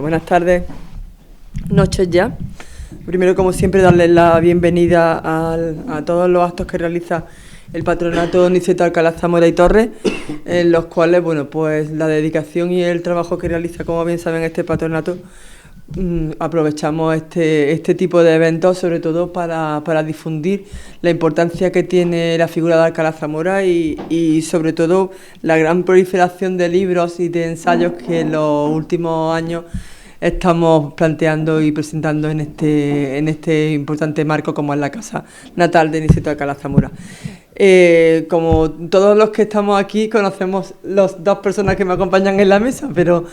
buenas tardes, noches ya. Primero, como siempre, darles la bienvenida a todos los actos que realiza el Patronato Niceto Alcalá Zamora y Torres, en los cuales, bueno, pues la dedicación y el trabajo que realiza, como bien saben, este patronato, aprovechamos este tipo de eventos, sobre todo para difundir la importancia que tiene la figura de Alcalá Zamora y sobre todo la gran proliferación de libros y de ensayos que en los últimos años estamos planteando y presentando en este importante marco como es la casa natal de Niceto Alcalá Zamora. Como todos los que estamos aquí conocemos las dos personas que me acompañan en la mesa, pero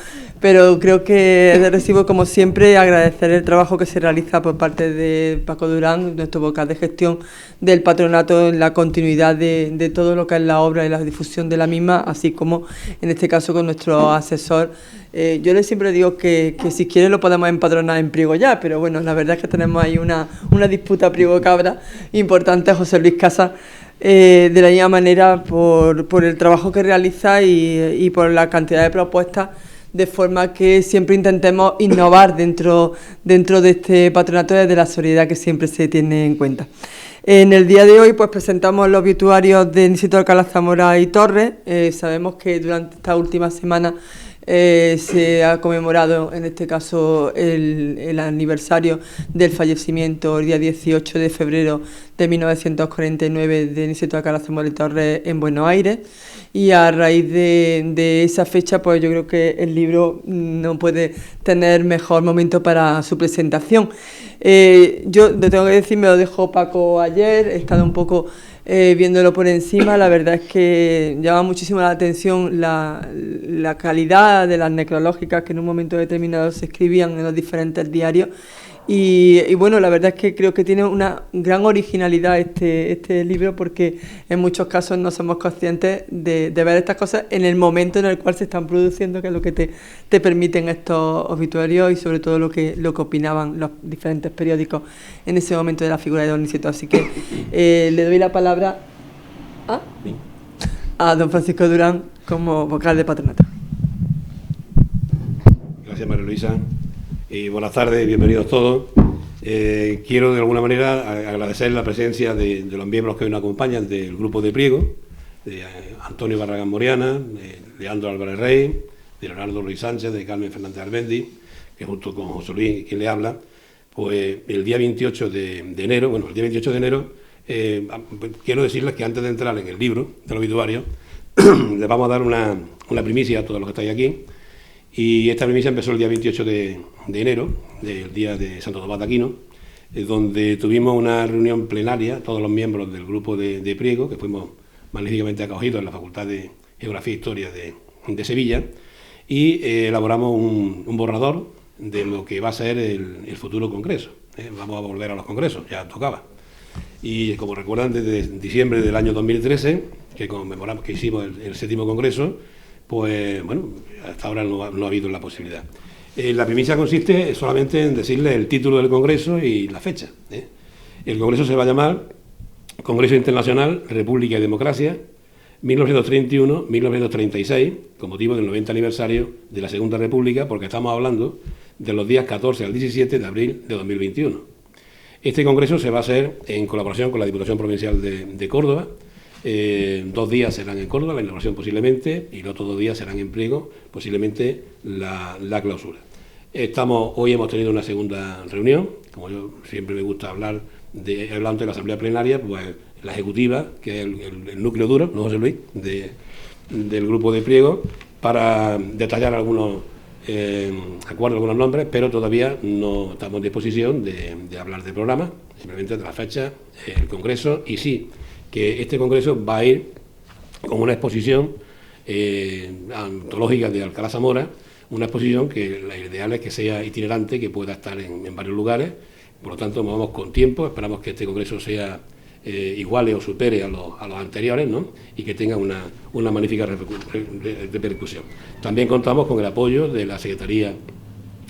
creo que es de recibo, como siempre, agradecer el trabajo que se realiza por parte de Paco Durán, nuestro vocal de gestión del patronato, en la continuidad de todo lo que es la obra y la difusión de la misma, así como en este caso con nuestro asesor. Yo siempre digo que si quieren lo podemos empadronar en Priego ya, pero bueno, la verdad es que tenemos ahí una disputa Priego-Cabra importante, José Luis Casas. De la misma manera por el trabajo que realiza y por la cantidad de propuestas, de forma que siempre intentemos innovar dentro de este patronato desde la solidaridad que siempre se tiene en cuenta. En el día de hoy pues presentamos los obituarios de Niceto Alcalá Zamora y Torres. Sabemos que durante esta última semana se ha conmemorado, en este caso, el aniversario del fallecimiento el día 18 de febrero de 1949 de Niceto Alcalá Zamora y Torres en Buenos Aires, y a raíz de esa fecha pues yo creo que el libro no puede tener mejor momento para su presentación. Yo te tengo que decir, me lo dejó Paco ayer, he estado un poco viéndolo por encima. La verdad es que llama muchísimo la atención la calidad de las necrológicas que en un momento determinado se escribían en los diferentes diarios y bueno, la verdad es que creo que tiene una gran originalidad este libro, porque en muchos casos no somos conscientes de ver estas cosas en el momento en el cual se están produciendo, que es lo que te permiten estos obituarios y sobre todo lo que opinaban los diferentes periódicos en ese momento de la figura de don Niceto. Así que le doy la palabra a don Francisco Durán como vocal de patronato. Gracias, María Luisa. Y buenas tardes, bienvenidos todos. Quiero de alguna manera agradecer la presencia de los miembros que hoy nos acompañan del grupo de Priego, de Antonio Barragán Moriana, de Leandro Álvarez Rey, de Leonardo Luis Sánchez, de Carmen Fernández Albendi, que junto con José Luis, quien le habla, pues el día 28 de enero, quiero decirles que antes de entrar en el libro del obituario, les vamos a dar una primicia a todos los que estáis aquí. Y esta primicia empezó el día 28 de enero, del día de Santo Tomás de Aquino, donde tuvimos una reunión plenaria, todos los miembros del grupo de Priego, que fuimos magníficamente acogidos en la Facultad de Geografía e Historia de Sevilla, y elaboramos un borrador de lo que va a ser el futuro congreso. Vamos a volver a los congresos, ya tocaba. Y como recuerdan, desde diciembre del año 2013, que hicimos el 7º congreso, pues bueno, hasta ahora no ha habido la posibilidad. La primicia consiste solamente en decirle el título del congreso y la fecha. El congreso se va a llamar Congreso Internacional República y Democracia 1931-1936, con motivo del 90 aniversario de la Segunda República, porque estamos hablando de los días 14 al 17 de abril de 2021. Este congreso se va a hacer en colaboración con la Diputación Provincial de Córdoba. 2 días serán en Córdoba, la inauguración posiblemente, y los otros 2 días serán en Priego, posiblemente la clausura. Hoy hemos tenido una segunda reunión, como yo siempre me gusta hablar hablando de la Asamblea Plenaria, pues la ejecutiva, que es el núcleo duro, ¿no, José Luis?, del grupo de Priego, para detallar algunos acuerdos, algunos nombres, pero todavía no estamos en disposición de hablar de programa, simplemente de la fecha, el congreso, y sí, que este congreso va a ir con una exposición antológica de Alcalá Zamora, una exposición que la ideal es que sea itinerante, que pueda estar en varios lugares. Por lo tanto, vamos con tiempo, esperamos que este congreso sea iguale o supere a los anteriores, ¿no?, y que tenga una magnífica repercusión. También contamos con el apoyo de la Secretaría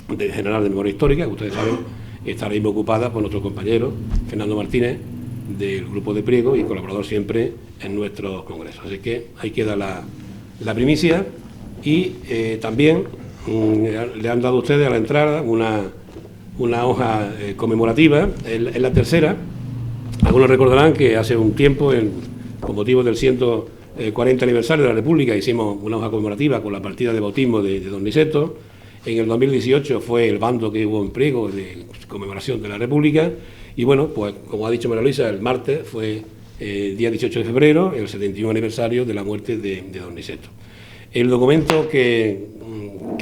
General de Memoria Histórica, que ustedes saben está ahora mismo ocupada por nuestro compañero Fernando Martínez, del grupo de Priego y colaborador siempre en nuestros congresos. Así que ahí queda la primicia y también le han dado a ustedes a la entrada una hoja conmemorativa, es la tercera. Algunos recordarán que hace un tiempo, con motivo del 140 aniversario de la República, hicimos una hoja conmemorativa con la partida de bautismo de don Niceto. En el 2018 fue el bando que hubo en Priego de conmemoración de la República. Y bueno, pues como ha dicho María Luisa, el martes fue el día 18 de febrero, el 71 aniversario de la muerte de don Niceto. El documento que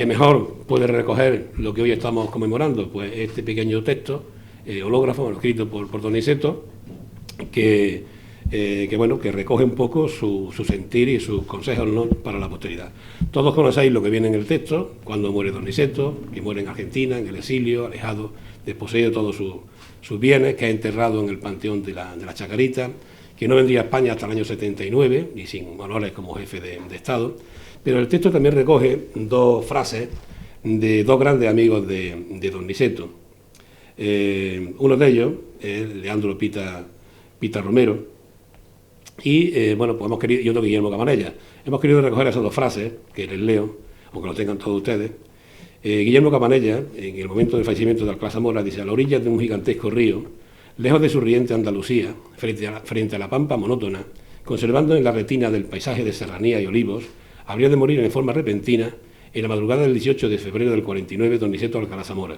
mejor puede recoger lo que hoy estamos conmemorando, pues este pequeño texto, hológrafo, escrito por don Niceto, que recoge un poco su sentir y sus consejos, ¿no?, para la posteridad. Todos conocéis lo que viene en el texto, cuando muere don Niceto, que muere en Argentina, en el exilio, alejado, desposeído de todos sus bienes, que ha enterrado en el panteón de la Chacarita, que no vendría a España hasta el año 79, y sin honores como jefe de Estado. Pero el texto también recoge dos frases de dos grandes amigos de don Niceto. Uno de ellos es Leandro Pita Romero, y pues hemos querido, y otro Guillermo Cabanella. Hemos querido recoger esas dos frases, que les leo, aunque lo tengan todos ustedes. Guillermo Cabanella, en el momento del fallecimiento de Alcalá Zamora, dice: a la orilla de un gigantesco río, lejos de su riente Andalucía, frente a la pampa monótona, conservando en la retina del paisaje de serranía y olivos, habría de morir en forma repentina en la madrugada del 18 de febrero del 49 don Niceto Alcalá Zamora.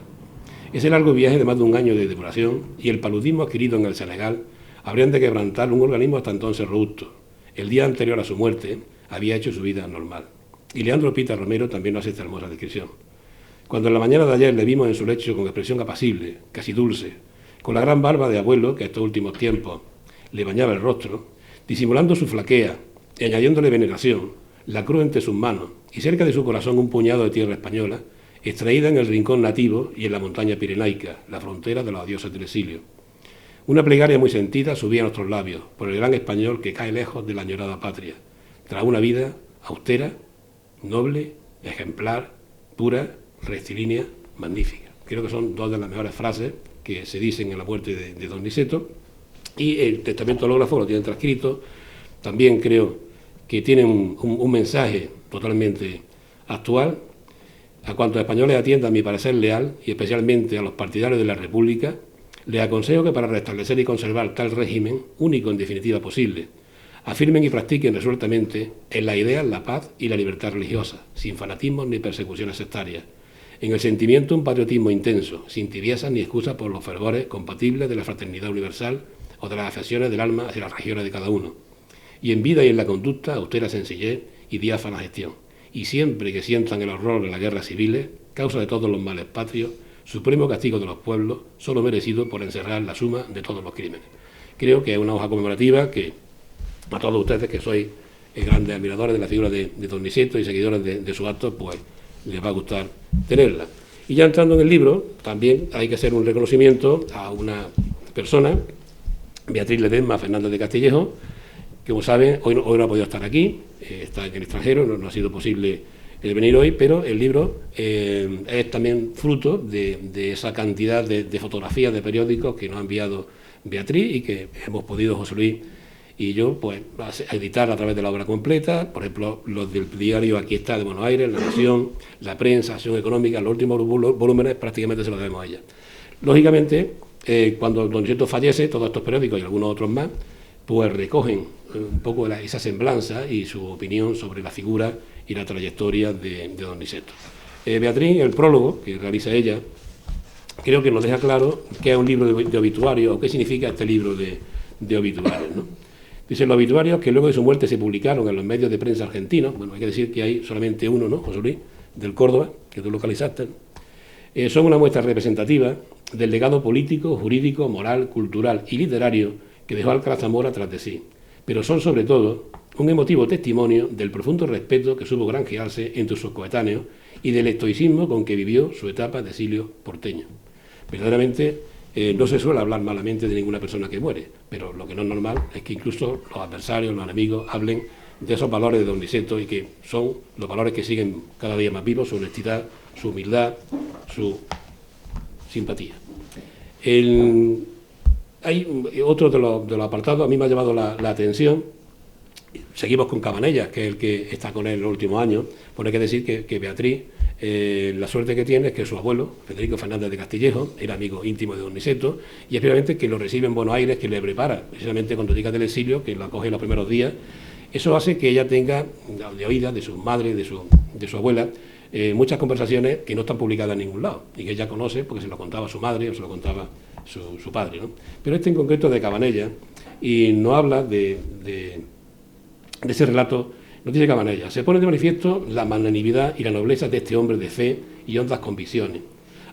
Ese largo viaje de más de un año de depuración y el paludismo adquirido en el Senegal habrían de quebrantar un organismo hasta entonces robusto. El día anterior a su muerte había hecho su vida normal. Y Leandro Pita Romero también nos hace esta hermosa descripción. Cuando en la mañana de ayer le vimos en su lecho con expresión apacible, casi dulce, con la gran barba de abuelo que estos últimos tiempos le bañaba el rostro, disimulando su flaquea y añadiéndole veneración, la cruz entre sus manos y cerca de su corazón un puñado de tierra española, extraída en el rincón nativo y en la montaña pirenaica, la frontera de los dioses del exilio. Una plegaria muy sentida subía a nuestros labios por el gran español que cae lejos de la añorada patria, tras una vida austera, noble, ejemplar, pura, rectilínea, magnífica. Creo que son dos de las mejores frases que se dicen en la muerte de don Niceto, y el testamento hológrafo lo tienen transcrito. También creo que tienen un mensaje totalmente actual. A cuantos españoles atiendan mi parecer leal, y especialmente a los partidarios de la República, les aconsejo que para restablecer y conservar tal régimen, único en definitiva posible, afirmen y practiquen resueltamente en la idea la paz y la libertad religiosa, sin fanatismos ni persecuciones sectarias, en el sentimiento un patriotismo intenso, sin tibiezas ni excusas por los fervores compatibles de la fraternidad universal o de las afecciones del alma hacia las regiones de cada uno, y en vida y en la conducta austera sencillez y diáfana gestión, y siempre que sientan el horror de las guerras civiles, causa de todos los males patrios, supremo castigo de los pueblos, solo merecido por encerrar la suma de todos los crímenes. Creo que es una hoja conmemorativa que a todos ustedes que sois grandes admiradores de la figura de don Niceto y seguidores de sus actos, pues les va a gustar tenerla. Y ya entrando en el libro, también hay que hacer un reconocimiento a una persona, Beatriz Ledesma Fernández de Castillejo, que, como saben, hoy no ha podido estar aquí, está en el extranjero, no ha sido posible venir hoy, pero el libro es también fruto de esa cantidad de fotografías de periódicos que nos ha enviado Beatriz y que hemos podido, José Luis y yo, pues editar a través de la obra completa. Por ejemplo, los del diario Aquí está de Buenos Aires, La Nación, La Prensa, Acción Económica, los últimos volúmenes prácticamente se los debemos a ella. Lógicamente, cuando don Niceto fallece, todos estos periódicos y algunos otros más, pues recogen un poco esa semblanza y su opinión sobre la figura y la trayectoria de don Niceto. Beatriz, el prólogo que realiza ella, creo que nos deja claro qué es un libro de obituarios o qué significa este libro de obituarios, ¿no? Dice: los obituarios que luego de su muerte se publicaron en los medios de prensa argentinos, bueno, hay que decir que hay solamente uno, ¿no, José Luis? Del Córdoba, que tú localizaste, son una muestra representativa del legado político, jurídico, moral, cultural y literario que dejó Alcalá Zamora tras de sí, pero son sobre todo un emotivo testimonio del profundo respeto que supo granjearse entre sus coetáneos y del estoicismo con que vivió su etapa de exilio porteño. Verdaderamente no se suele hablar malamente de ninguna persona que muere, pero lo que no es normal es que incluso los adversarios, los enemigos, hablen de esos valores de don Niceto, y que son los valores que siguen cada día más vivos: su honestidad, su humildad, su simpatía. Hay otro de los apartados, a mí me ha llamado la atención, Seguimos con Cabanellas, que es el que está con él en los últimos años. Pues hay que decir que Beatriz, la suerte que tiene es que su abuelo, Federico Fernández de Castillejo, era amigo íntimo de don Niceto, y especialmente que lo recibe en Buenos Aires, que le prepara, precisamente cuando llega del exilio, que lo acoge los primeros días. Eso hace que ella tenga, de oídas de su madre, de su abuela, muchas conversaciones que no están publicadas en ningún lado, y que ella conoce porque se lo contaba su madre o se lo contaba su padre, ¿no? Pero este en concreto de Cabanellas, y no habla de ese relato. Nos dice Cabanellas: se pone de manifiesto la magnanimidad y la nobleza de este hombre de fe y hondas convicciones,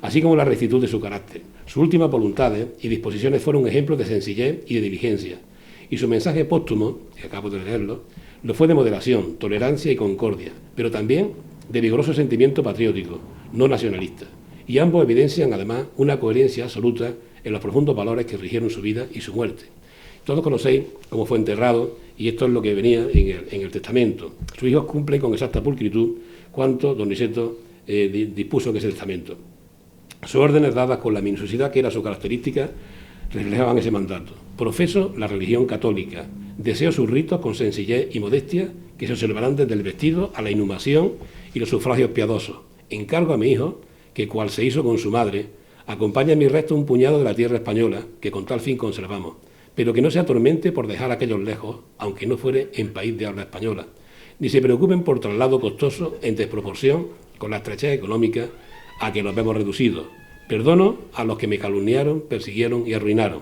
así como la rectitud de su carácter. Sus últimas voluntades y disposiciones fueron un ejemplo de sencillez y de diligencia, y su mensaje póstumo, que acabo de leerlo, lo fue de moderación, tolerancia y concordia, pero también de vigoroso sentimiento patriótico, no nacionalista, y ambos evidencian además una coherencia absoluta en los profundos valores que rigieron su vida y su muerte. Todos conocéis cómo fue enterrado, y esto es lo que venía en el testamento. Sus hijos cumplen con exacta pulcritud cuanto don Niceto dispuso en ese testamento. Sus órdenes, dadas con la minuciosidad que era su característica, reflejaban ese mandato. Profeso la religión católica, deseo sus ritos con sencillez y modestia que se observarán desde el vestido a la inhumación y los sufragios piadosos. Encargo a mi hijo que, cual se hizo con su madre, acompañe a mi resto un puñado de la tierra española que con tal fin conservamos, pero que no se atormente por dejar a aquellos lejos, aunque no fuere en país de habla española, ni se preocupen por traslado costoso en desproporción con la estrechez económica a que nos vemos reducidos. Perdono a los que me calumniaron, persiguieron y arruinaron.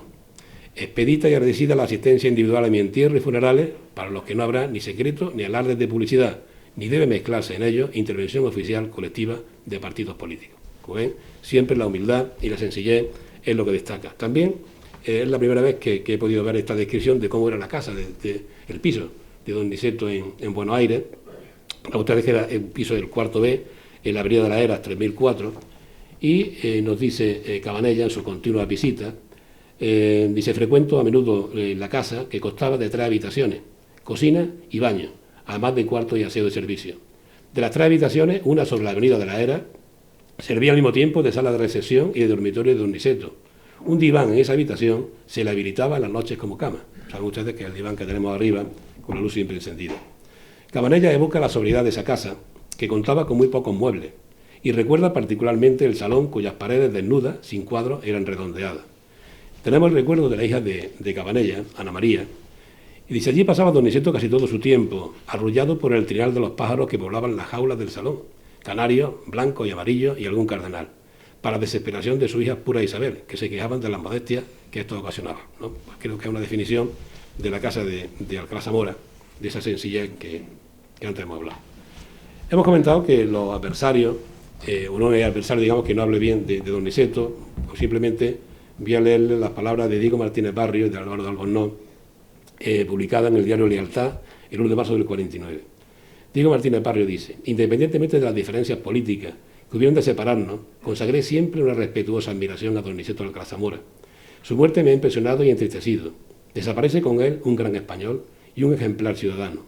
Expedita y agradecida la asistencia individual a mi entierro y funerales, para los que no habrá ni secreto ni alardes de publicidad, ni debe mezclarse en ellos intervención oficial colectiva de partidos políticos. Como ven, siempre la humildad y la sencillez es lo que destaca. También es la primera vez que he podido ver esta descripción de cómo era la casa, el piso de don Niceto en Buenos Aires. A ustedes que era el piso del cuarto B, en la Avenida de las Heras 3004, y nos dice Cabanellas en su continua visita, dice: frecuento a menudo la casa, que constaba de 3 habitaciones, cocina y baño, además de cuarto y aseo de servicio. De las 3 habitaciones, una sobre la Avenida de las Heras servía al mismo tiempo de sala de recepción y de dormitorio de don Niceto. Un diván en esa habitación se le habilitaba en las noches como cama. Saben ustedes que el diván que tenemos arriba, con la luz siempre encendida. Cabanellas evoca la sobriedad de esa casa, que contaba con muy pocos muebles, y recuerda particularmente el salón, cuyas paredes desnudas, sin cuadros, eran redondeadas. Tenemos el recuerdo de la hija de Cabanellas, Ana María, y dice: allí pasaba don Niceto casi todo su tiempo, arrullado por el trinal de los pájaros que poblaban las jaulas del salón, canarios, blancos y amarillos y algún cardenal, para desesperación de su hija pura Isabel, que se quejaban de las molestias que esto ocasionaba, ¿no? Pues creo que es una definición de la casa de Alcalá Zamora, de esa sencillez que antes hemos hablado. Hemos comentado que los adversarios, uno es adversario, digamos, que no hable bien de don Niceto, o simplemente voy a leerle las palabras de Diego Martínez Barrio y de Álvaro de Albornoz, publicadas en el diario Lealtad el 1 de marzo del 49. Diego Martínez Barrio dice: independientemente de las diferencias políticas que hubieron de separarnos, consagré siempre una respetuosa admiración a don Niceto Alcalá Zamora. Su muerte me ha impresionado y entristecido. Desaparece con él un gran español y un ejemplar ciudadano.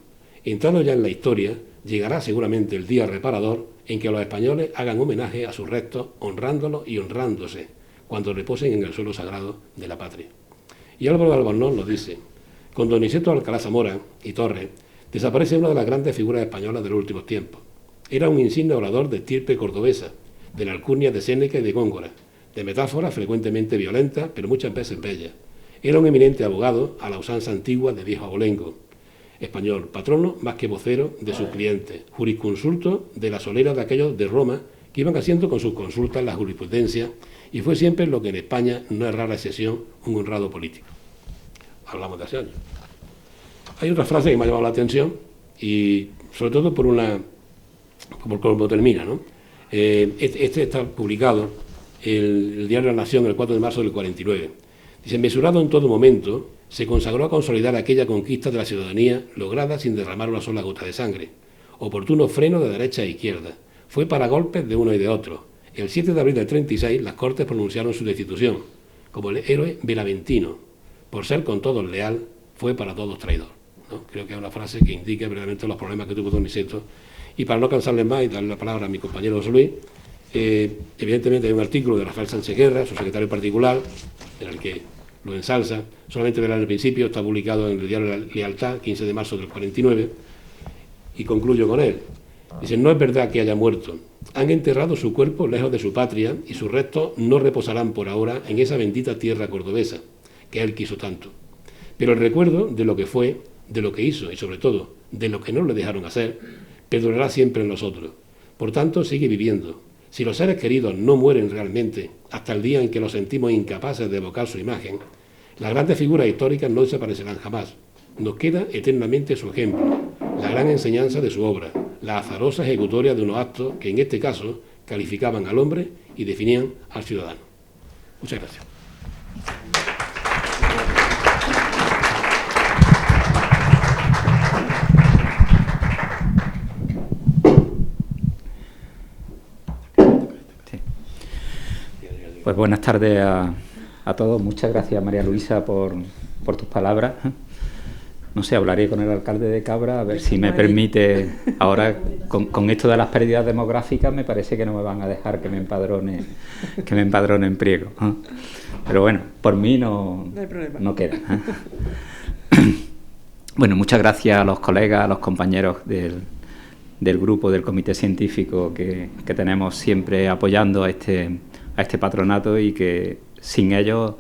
Entrado ya en la historia, llegará seguramente el día reparador en que los españoles hagan homenaje a sus restos, honrándolos y honrándose, cuando reposen en el suelo sagrado de la patria. Y Álvaro de Albornoz nos dice: con don Niceto Alcalá Zamora y Torres, desaparece una de las grandes figuras españolas de los últimos tiempos. Era un insigne orador de estirpe cordobesa, de la alcurnia de Séneca y de Góngora, de metáforas frecuentemente violentas, pero muchas veces bellas. Era un eminente abogado a la usanza antigua de viejo abolengo. Español, patrono más que vocero de sus clientes, jurisconsulto de la solera de aquellos de Roma que iban haciendo con sus consultas la jurisprudencia, y fue siempre lo que en España no es rara excepción, un honrado político. Hablamos de hace años. Hay otra frase que me ha llamado la atención, y sobre todo por cómo termina, ¿no? Este está publicado en el diario La Nación el 4 de marzo del 49. Dice: mesurado en todo momento, se consagró a consolidar aquella conquista de la ciudadanía lograda sin derramar una sola gota de sangre. Oportuno freno de derecha a izquierda. Fue para golpes de uno y de otro. El 7 de abril del 36 las Cortes pronunciaron su destitución. Como el héroe benaventino, por ser con todos leal, fue para todos traidor, ¿no? Creo que es una frase que indica verdaderamente los problemas que tuvo don Niceto. Y para no cansarles más y darle la palabra a mi compañero José Luis, evidentemente hay un artículo de Rafael Sánchez Guerra, su secretario particular, en el que lo ensalza. Solamente verán el principio, está publicado en el diario La Lealtad, 15 de marzo del 49, y concluyo con él. Dice: no es verdad que haya muerto. Han enterrado su cuerpo lejos de su patria y sus restos no reposarán por ahora en esa bendita tierra cordobesa, que él quiso tanto. Pero el recuerdo de lo que fue, de lo que hizo y sobre todo de lo que no le dejaron hacer, perdurará siempre en nosotros. Por tanto, sigue viviendo. Si los seres queridos no mueren realmente hasta el día en que los sentimos incapaces de evocar su imagen, las grandes figuras históricas no desaparecerán jamás. Nos queda eternamente su ejemplo, la gran enseñanza de su obra, la azarosa ejecutoria de unos actos que en este caso calificaban al hombre y definían al ciudadano. Muchas gracias. Pues buenas tardes a todos. Muchas gracias, María Luisa, por tus palabras. No sé, hablaré con el alcalde de Cabra a ver si me permite. Ahora, con esto de las pérdidas demográficas, me parece que no me van a dejar que me empadrone en Priego. Pero bueno, por mí no queda. Bueno, muchas gracias a los colegas, a los compañeros del grupo, del comité científico que tenemos siempre apoyando a este patronato, y que sin ellos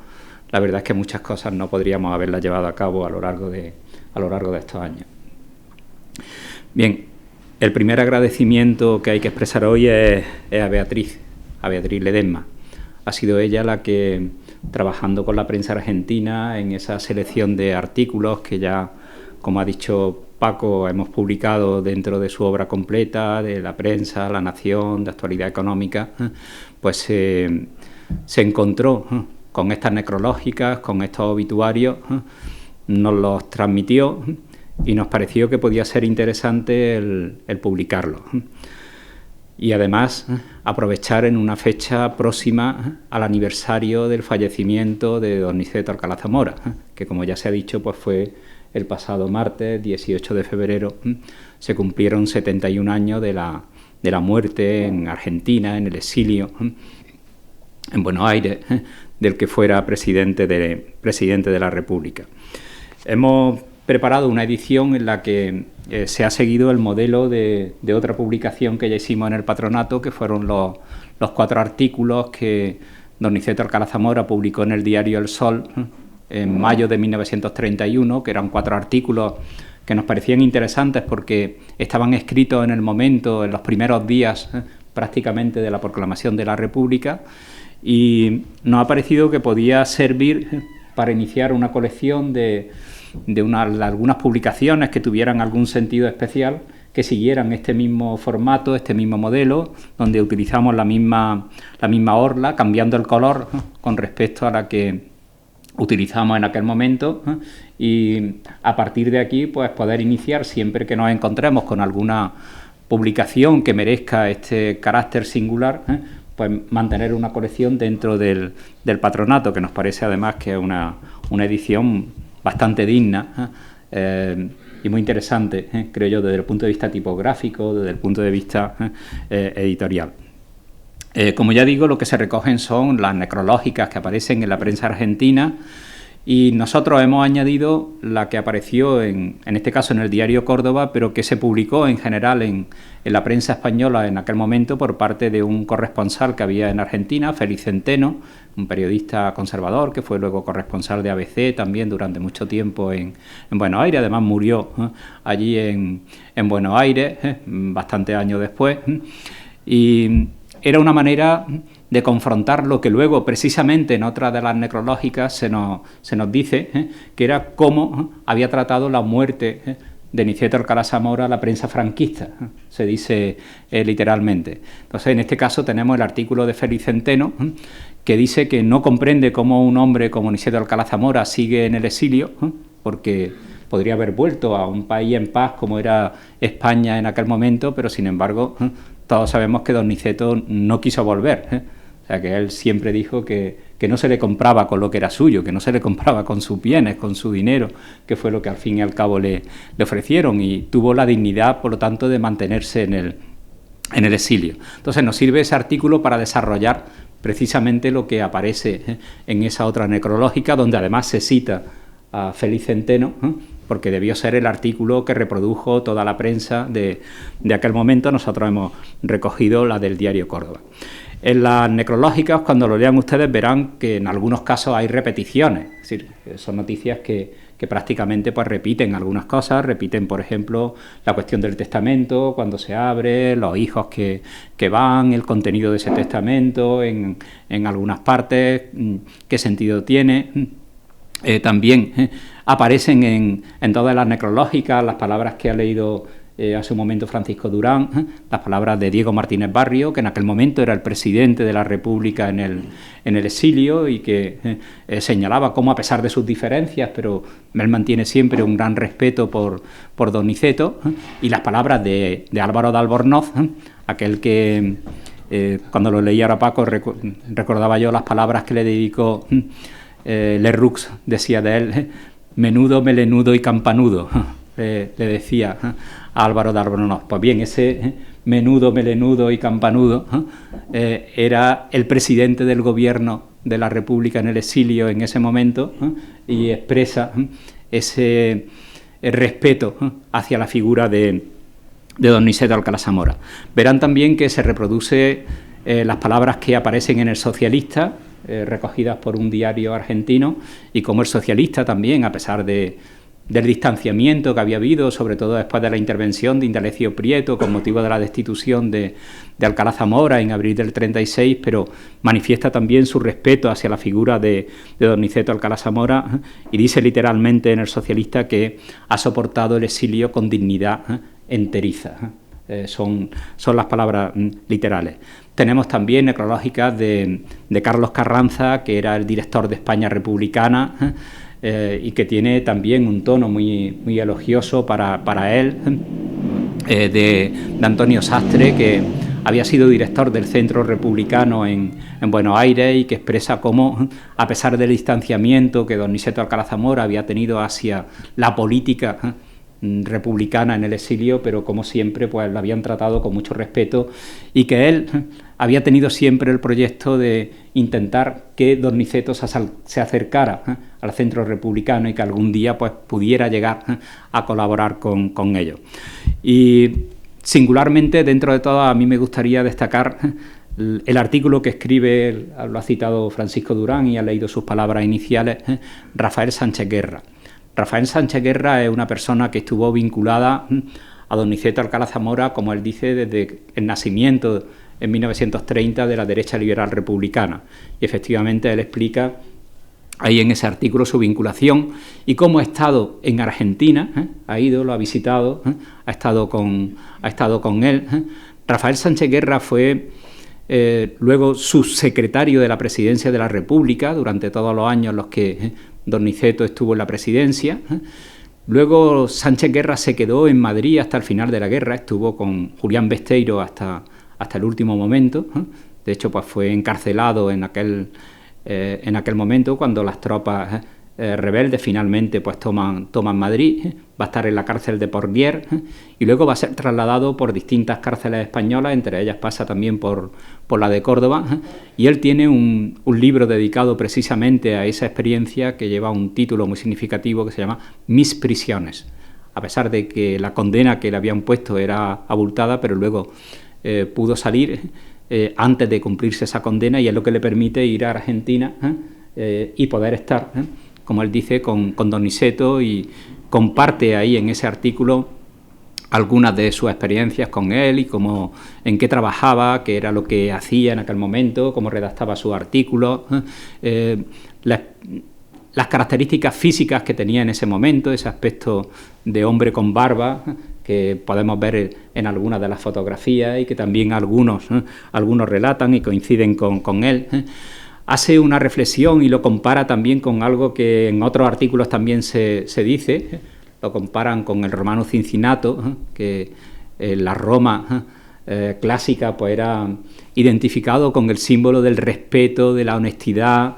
la verdad es que muchas cosas no podríamos haberlas llevado a cabo a lo largo de estos años. Bien, el primer agradecimiento que hay que expresar hoy es a Beatriz Ledesma. Ha sido ella la que, trabajando con la prensa argentina en esa selección de artículos que ya, como ha dicho Paco, hemos publicado dentro de su obra completa, de La Prensa, La Nación, de Actualidad Económica, pues se encontró con estas necrológicas, con estos obituarios, nos los transmitió y nos pareció que podía ser interesante el publicarlos. Y además aprovechar en una fecha próxima al aniversario del fallecimiento de don Niceto Alcalá Zamora, que, como ya se ha dicho, pues fue el pasado martes, 18 de febrero, se cumplieron 71 años de la muerte en Argentina, en el exilio, en Buenos Aires, del que fuera presidente de la República. Hemos preparado una edición en la que se ha seguido el modelo de otra publicación que ya hicimos en el patronato, que fueron los 4 artículos que don Niceto Alcalá Zamora publicó en el diario El Sol en mayo de 1931, que eran 4 artículos que nos parecían interesantes porque estaban escritos en el momento, en los primeros días prácticamente de la proclamación de la República, y nos ha parecido que podía servir para iniciar una colección de algunas publicaciones que tuvieran algún sentido especial, que siguieran este mismo formato, este mismo modelo, donde utilizamos la misma orla, cambiando el color con respecto a la que utilizamos en aquel momento, y a partir de aquí pues poder iniciar, siempre que nos encontremos con alguna publicación que merezca este carácter singular, pues mantener una colección dentro del patronato, que nos parece además que es una edición bastante digna y muy interesante, creo yo, desde el punto de vista tipográfico, desde el punto de vista editorial. Como ya digo, lo que se recogen son las necrológicas que aparecen en la prensa argentina, y nosotros hemos añadido la que apareció en este caso en el diario Córdoba, pero que se publicó en general en la prensa española en aquel momento por parte de un corresponsal que había en Argentina, Félix Centeno, un periodista conservador que fue luego corresponsal de ABC también durante mucho tiempo en Buenos Aires. Además murió allí en Buenos Aires bastantes años después, y era una manera de confrontar lo que luego, precisamente en otra de las necrológicas, se nos dice, que era cómo había tratado la muerte de Niceto Alcalá Zamora la prensa franquista, se dice literalmente. Entonces, en este caso tenemos el artículo de Félix Centeno, que dice que no comprende cómo un hombre como Niceto Alcalá Zamora sigue en el exilio, porque podría haber vuelto a un país en paz como era España en aquel momento, pero sin embargo todos sabemos que don Niceto no quiso volver, O sea, que él siempre dijo que no se le compraba con lo que era suyo, que no se le compraba con sus bienes, con su dinero, que fue lo que al fin y al cabo le ofrecieron, y tuvo la dignidad, por lo tanto, de mantenerse en el exilio. Entonces nos sirve ese artículo para desarrollar precisamente lo que aparece en esa otra necrológica, donde además se cita a Félix Centeno, porque debió ser el artículo que reprodujo toda la prensa de aquel momento. Nosotros hemos recogido la del diario Córdoba. En las necrológicas, cuando lo lean ustedes, verán que en algunos casos hay repeticiones, es decir, son noticias que prácticamente pues repiten algunas cosas, repiten, por ejemplo, la cuestión del testamento, cuando se abre, los hijos que van, el contenido de ese testamento, en algunas partes, qué sentido tiene. También aparecen en todas las necrológicas las palabras que ha leído hace un momento Francisco Durán, las palabras de Diego Martínez Barrio, que en aquel momento era el presidente de la República en el exilio y que señalaba cómo, a pesar de sus diferencias, pero él mantiene siempre un gran respeto por don Niceto, y las palabras de Álvaro de Albornoz, aquel que cuando lo leía ahora Paco recordaba yo las palabras que le dedicó Lerroux, decía de él: menudo, melenudo y campanudo, le decía a Álvaro de Albornoz. Pues bien, ese menudo, melenudo y campanudo era el presidente del gobierno de la República en el exilio en ese momento, y expresa ese respeto hacia la figura de don Niceto Alcalá Zamora. Verán también que se reproduce las palabras que aparecen en El Socialista, recogidas por un diario argentino, y como El Socialista también, a pesar del distanciamiento que había habido, sobre todo después de la intervención de Indalecio Prieto con motivo de la destitución de Alcalá Zamora en abril del 36, pero manifiesta también su respeto hacia la figura de don Niceto Alcalá Zamora, y dice literalmente en El Socialista que ha soportado el exilio con dignidad enteriza. Son las palabras literales. Tenemos también necrológicas de Carlos Carranza, que era el director de España Republicana, y que tiene también un tono muy elogioso para él, de Antonio Sastre, que había sido director del Centro Republicano en Buenos Aires, y que expresa cómo, a pesar del distanciamiento que don Niceto Alcalá Zamora había tenido hacia la política republicana en el exilio, pero como siempre pues lo habían tratado con mucho respeto, y que él había tenido siempre el proyecto de intentar que don Niceto se acercara al centro republicano y que algún día pues pudiera llegar a colaborar con ellos. Y singularmente, dentro de todo, a mí me gustaría destacar el artículo que escribe, lo ha citado Francisco Durán y ha leído sus palabras iniciales, Rafael Sánchez Guerra. Rafael Sánchez Guerra es una persona que estuvo vinculada a don Niceto Alcalá Zamora, como él dice, desde el nacimiento en 1930 de la derecha liberal republicana. Y efectivamente él explica ahí en ese artículo su vinculación y cómo ha estado en Argentina, ha ido, lo ha visitado, ha estado con él. Rafael Sánchez Guerra fue luego subsecretario de la Presidencia de la República durante todos los años en los que don Niceto estuvo en la presidencia. Luego Sánchez Guerra se quedó en Madrid hasta el final de la guerra, estuvo con Julián Besteiro hasta el último momento. De hecho, pues fue encarcelado en aquel momento, cuando las tropas rebeldes finalmente pues toman Madrid. Va a estar en la cárcel de Porlier y luego va a ser trasladado por distintas cárceles españolas, entre ellas pasa también por la de Córdoba, y él tiene un libro dedicado precisamente a esa experiencia, que lleva un título muy significativo que se llama Mis prisiones, a pesar de que la condena que le habían puesto era abultada, pero luego pudo salir antes de cumplirse esa condena, y es lo que le permite ir a Argentina y poder estar, como él dice, con don Niceto, y comparte ahí en ese artículo algunas de sus experiencias con él y cómo, en qué trabajaba, qué era lo que hacía en aquel momento, cómo redactaba sus artículos, las características físicas que tenía en ese momento, ese aspecto de hombre con barba que podemos ver en algunas de las fotografías y que también algunos relatan y coinciden con él. Hace una reflexión y lo compara también con algo que en otros artículos también se dice, lo comparan con el romano Cincinnato, que la Roma clásica pues era identificado con el símbolo del respeto, de la honestidad,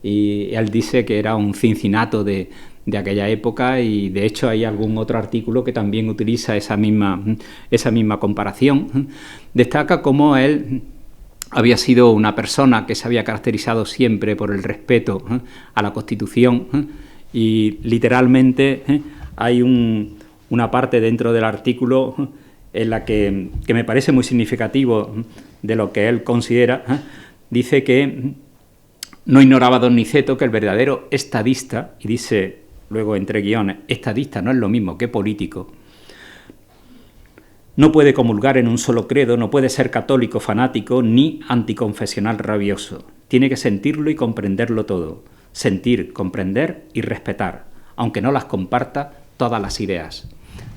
y él dice que era un Cincinnato de aquella época, y de hecho hay algún otro artículo que también utiliza esa misma comparación. Destaca cómo él había sido una persona que se había caracterizado siempre por el respeto a la Constitución, y literalmente hay una parte dentro del artículo en la que me parece muy significativo de lo que él considera. Dice que no ignoraba don Niceto que el verdadero estadista, y dice luego entre guiones, estadista no es lo mismo que político, no puede comulgar en un solo credo, no puede ser católico fanático ni anticonfesional rabioso. Tiene que sentirlo y comprenderlo todo. Sentir, comprender y respetar, aunque no las comparta todas las ideas.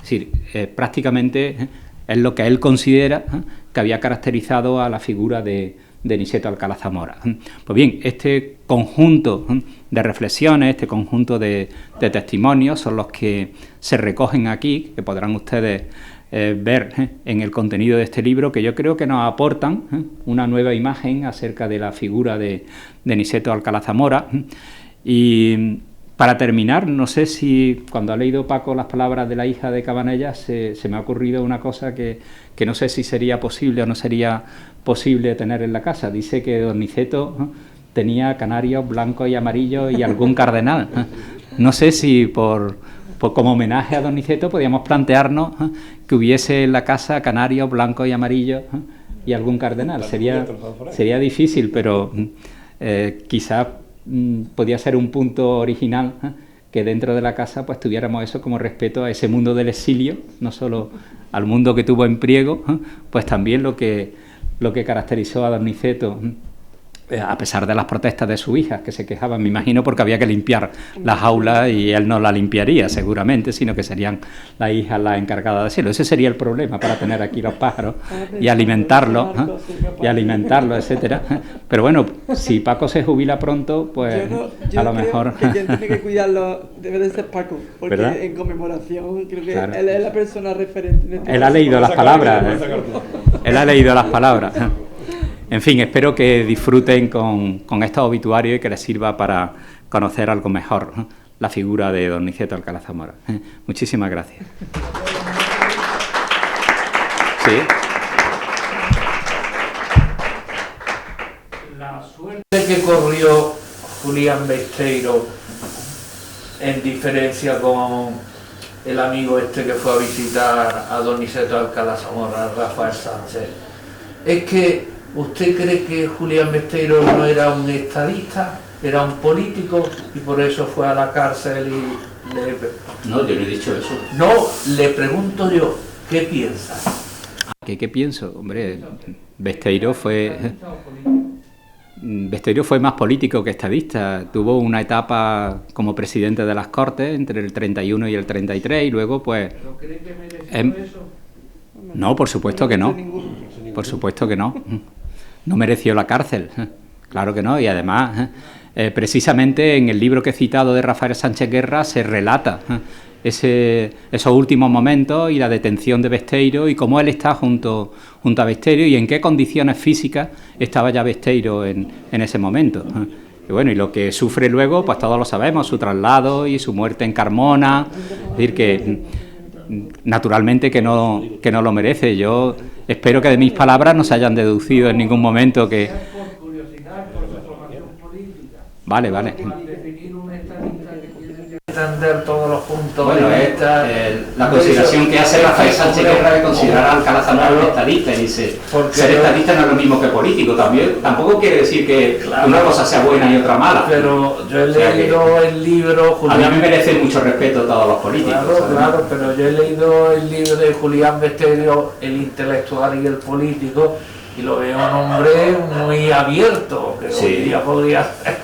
Es decir, prácticamente es lo que él considera que había caracterizado a la figura de Niceto Alcalá Zamora. Pues bien, este conjunto de reflexiones, este conjunto de testimonios son los que se recogen aquí, que podrán ustedes ver en el contenido de este libro, que yo creo que nos aportan una nueva imagen acerca de la figura de Niceto Alcalá Zamora. Y para terminar, no sé si cuando ha leído Paco las palabras de la hija de Cabanellas se me ha ocurrido una cosa que no sé si sería posible o no sería posible tener en la casa. Dice que don Niceto tenía canarios blancos y amarillos y algún cardenal. No sé si como homenaje a don Niceto podíamos plantearnos que hubiese en la casa canarios blancos y amarillos y algún cardenal. Sería difícil, pero quizás podía ser un punto original, que dentro de la casa pues tuviéramos eso como respeto a ese mundo del exilio, no solo al mundo que tuvo en Priego, pues también lo que caracterizó a don Niceto, a pesar de las protestas de su hija, que se quejaban, me imagino, porque había que limpiar las aulas y él no la limpiaría seguramente, sino que serían las hijas las encargadas de hacerlo. Ese sería el problema para tener aquí los pájaros y alimentarlos, etcétera. Pero bueno, si Paco se jubila pronto, pues yo a lo mejor... que quien tiene que cuidarlo debe de ser Paco, porque ¿verdad? En conmemoración creo que Claro. él es la persona referente. Él ha leído las palabras. Él ha leído las palabras. En fin, espero que disfruten con estos obituarios y que les sirva para conocer algo mejor la figura de don Niceto Alcalá Zamora. Muchísimas gracias. Sí. La suerte que corrió Julián Besteiro, en diferencia con el amigo este que fue a visitar a don Niceto Alcalá Zamora, Rafael Sánchez, es que ¿usted cree que Julián Besteiro no era un estadista, era un político y por eso fue a la cárcel y le... No, yo no he dicho eso. No, le pregunto yo, ¿qué piensa? ¿Qué pienso? Hombre, Besteiro fue más político que estadista. Tuvo una etapa como presidente de las Cortes entre el 31 y el 33 y luego pues... ¿No cree que mereció eso? No, por supuesto que no. Por supuesto que no. No mereció la cárcel. Claro que no. Y además, precisamente en el libro que he citado de Rafael Sánchez Guerra se relata esos últimos momentos y la detención de Besteiro y cómo él está junto a Besteiro y en qué condiciones físicas estaba ya Besteiro en ese momento. Y bueno, y lo que sufre luego, pues todos lo sabemos, su traslado y su muerte en Carmona. Es decir, que naturalmente que no lo merece. Yo espero que de mis palabras no se hayan deducido en ningún momento que... Por curiosidad, por su formación política. Vale. Para definir un estadista que quiere entender todos los puntos Bueno, de vista. la consideración que hace Rafael Sánchez Guerra de considerar a Alcalá Zamora un estadista, y dice, ser estadista no es lo mismo que político, tampoco quiere decir que una cosa sea buena y otra mala. Pero yo he leído el libro... A mí me merece mucho respeto todos los políticos. Claro, pero yo he leído el libro de Julián Besteiro, el intelectual y el político, y lo veo un hombre muy abierto, que hoy día podría ser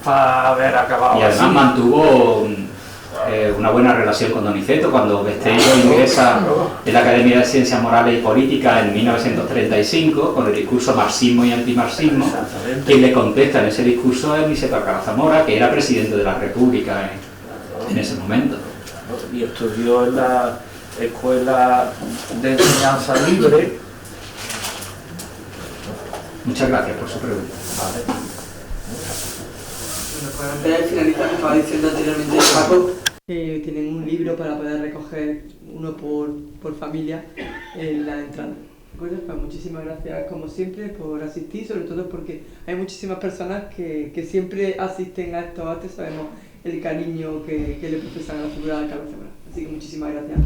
para haber acabado. Y además así. mantuvo una buena relación con don Niceto cuando Besteiro ingresa en la Academia de Ciencias Morales y Políticas en 1935 con el discurso Marxismo y Antimarxismo. Quien le contesta en ese discurso es Niceto Alcalá Zamora, que era presidente de la República en ese momento. Y estudió en la Escuela de Enseñanza Libre. Muchas gracias por su pregunta. Antes de finalizar, me estaba diciendo anteriormente Paco que tienen un libro para poder recoger uno por familia en la entrada. ¿De acuerdo? Pues muchísimas gracias como siempre por asistir, sobre todo porque hay muchísimas personas que siempre asisten a estos actos, sabemos el cariño que le profesan a la figura de Alcalá Zamora. Así que muchísimas gracias.